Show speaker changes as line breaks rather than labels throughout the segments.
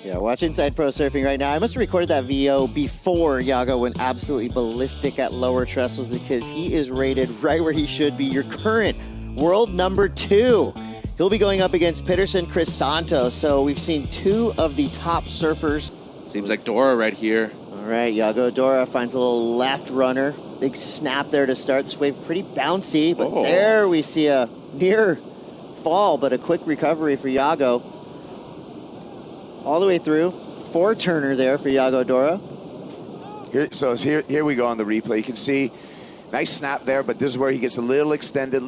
Yeah, watch Inside Pro Surfing right now. I must have recorded that VO before Yago went absolutely ballistic at lower trestles because he is rated right where he should be. Your current world number 2. He'll be going up against Peterson Crisanto. So we've seen 2 of the top surfers.
Seems like Dora right here.
All right, Yago Dora finds a little left runner. Big snap there to start. This wave pretty bouncy, but there we see a near fall, but a quick recovery for Yago. All the way through. 4-turner there for Yago Dora.
Here we go on the replay. You can see nice snap there, but this is where he gets a little extended,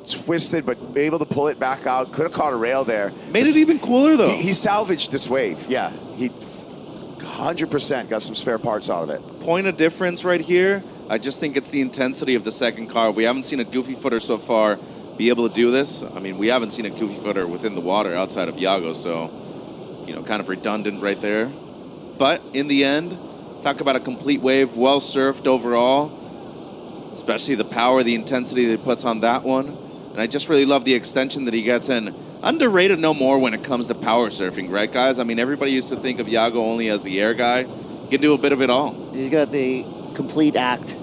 twisted, but able to pull it back out. Could have caught a rail there.
Made it even cooler, though.
He salvaged this wave. Yeah, he 100% got some spare parts out of it.
Point of difference right here. I just think it's the intensity of the second car. We haven't seen a goofy footer so far be able to do this. I mean, we haven't seen a goofy footer within the water outside of Yago, so, you know, kind of redundant right there. But in the end, talk about a complete wave, well surfed overall, especially the power, the intensity that he puts on that one. And I just really love the extension that he gets in. Underrated no more when it comes to power surfing, right, guys? I mean, everybody used to think of Yago only as the air guy. He can do a bit of it all.
He's got the complete act.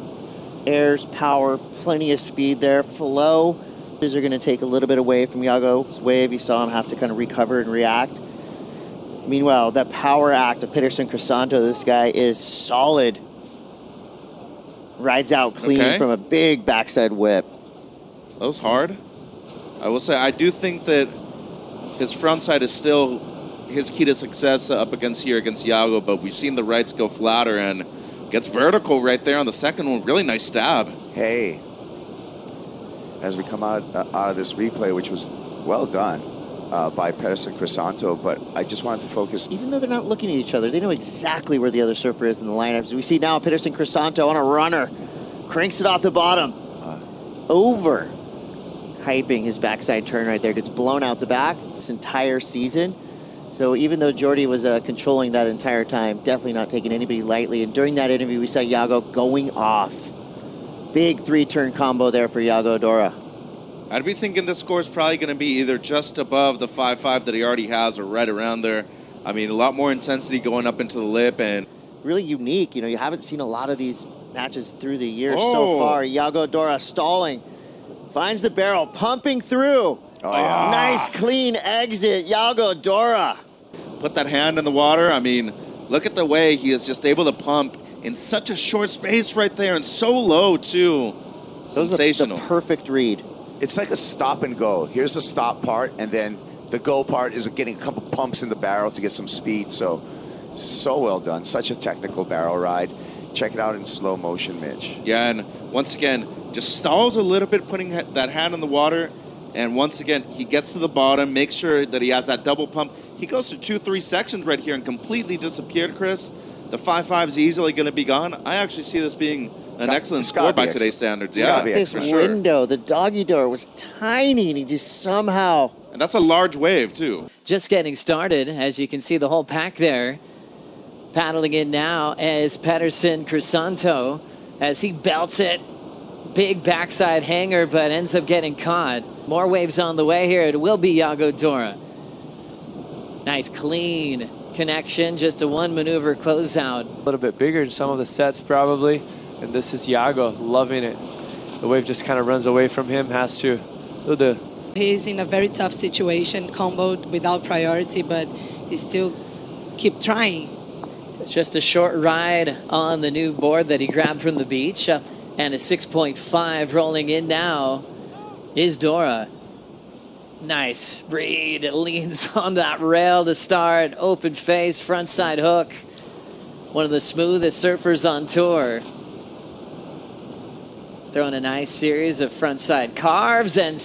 Airs, power, plenty of speed there. Flow is going to take a little bit away from Yago's wave. You saw him have to kind of recover and react. Meanwhile, that power act of Peterson Crisanto, this guy is solid. Rides out clean from a big backside whip.
That was hard. I will say, I do think that his front side is still his key to success up against Yago, but we've seen the rights go flatter and gets vertical right there on the second one. Really nice stab.
Hey, as we come out of this replay, which was well done by Peterson Crisanto, but I just wanted to focus.
Even though they're not looking at each other, they know exactly where the other surfer is in the lineup. As we see now, Peterson Crisanto on a runner. Cranks it off the bottom. Over. Hyping his backside turn right there. Gets blown out the back this entire season. So even though Jordy was controlling that entire time, definitely not taking anybody lightly. And during that interview, we saw Yago going off. Big 3-turn combo there for Yago Dora.
I'd be thinking this score is probably going to be either just above the 5.5 that he already has or right around there. I mean, a lot more intensity going up into the lip and
really unique. You know, you haven't seen a lot of these matches through the years so far. Yago Dora stalling. Finds the barrel, pumping through. Nice clean exit, Yago Dora.
Put that hand in the water. I mean, look at the way he is just able to pump in such a short space right there and so low, too. Sensational.
The perfect read.
It's like a stop and go. Here's the stop part, and then the go part is getting a couple pumps in the barrel to get some speed. So well done. Such a technical barrel ride. Check it out in slow motion, Mitch.
Yeah, and once again, just stalls a little bit, putting that hand in the water. And once again, he gets to the bottom, makes sure that he has that double pump. He goes through 2-3 sections right here and completely disappeared, Chris. The 5.5 is easily going to be gone. I actually see this being an excellent score by today's standards. Yeah,
this window, the doggy door was tiny, and he just somehow...
And that's a large wave, too.
Just getting started, as you can see the whole pack there. Paddling in now as Peterson Crisanto, as he belts it. Big backside hanger, but ends up getting caught. More waves on the way here. It will be Yago Dora. Nice, clean connection. Just a one maneuver closeout.
A little bit bigger in some of the sets, probably. And this is Yago, loving it. The wave just kind of runs away from him, has to do the...
He's in a very tough situation, comboed without priority, but he still keep trying.
It's just a short ride on the new board that he grabbed from the beach. And a 6.5 rolling in now is Dora. Nice read. Leans on that rail to start. Open face, front side hook. One of the smoothest surfers on tour. Throwing a nice series of front side carves and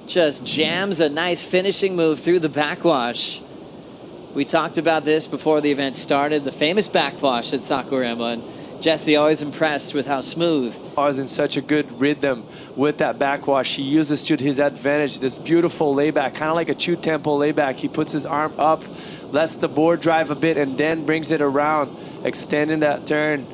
just jams a nice finishing move through the backwash. We talked about this before the event started. The famous backwash at Saquarema. And Jesse always impressed with how smooth.
I was in such a good rhythm with that backwash. He uses to his advantage this beautiful layback, kind of like a Chu tempo layback. He puts his arm up, lets the board drive a bit, and then brings it around, extending that turn.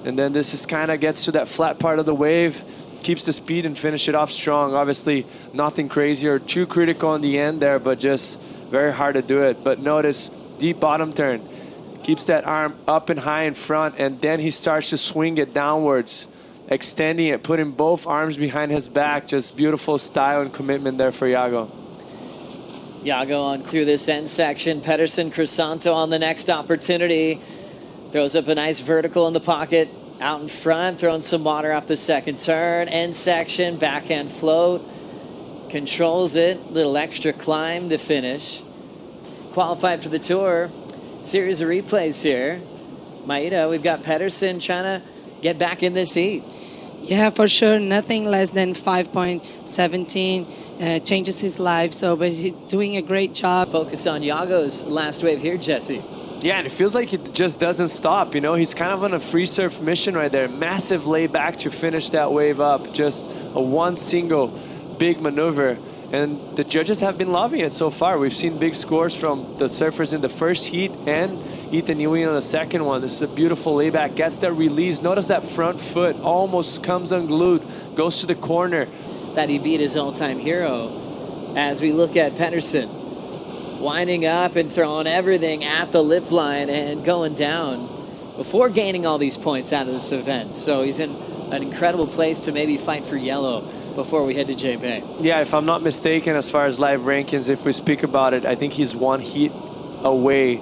And then this is kind of gets to that flat part of the wave, keeps the speed and finish it off strong. Obviously, nothing crazy or too critical in the end there, but just very hard to do it. But notice deep bottom turn. Keeps that arm up and high in front, and then he starts to swing it downwards, extending it, putting both arms behind his back. Just beautiful style and commitment there for Yago.
Yago on through this end section. Peterson Crisanto on the next opportunity. Throws up a nice vertical in the pocket. Out in front, throwing some water off the second turn. End section, backhand float. Controls it. Little extra climb to finish. Qualified for the tour. Series of replays here. Maida, we've got Peterson trying to get back in this heat.
Yeah, for sure. Nothing less than 5.17 changes his life. So, but he's doing a great job.
Focus on Yago's last wave here, Jesse.
Yeah, and it feels like it just doesn't stop. You know, he's kind of on a free surf mission right there. Massive layback to finish that wave up. Just a one single big maneuver. And the judges have been loving it so far. We've seen big scores from the surfers in the first heat and Ethan Ewing on the second one. This is a beautiful layback. Gets that release. Notice that front foot almost comes unglued. Goes to the corner.
That he beat his all-time hero. As we look at Peterson. Winding up and throwing everything at the lip line and going down before gaining all these points out of this event. So he's in an incredible place to maybe fight for yellow before we head to J-Bay.
Yeah, if I'm not mistaken, as far as live rankings, if we speak about it, I think he's one heat away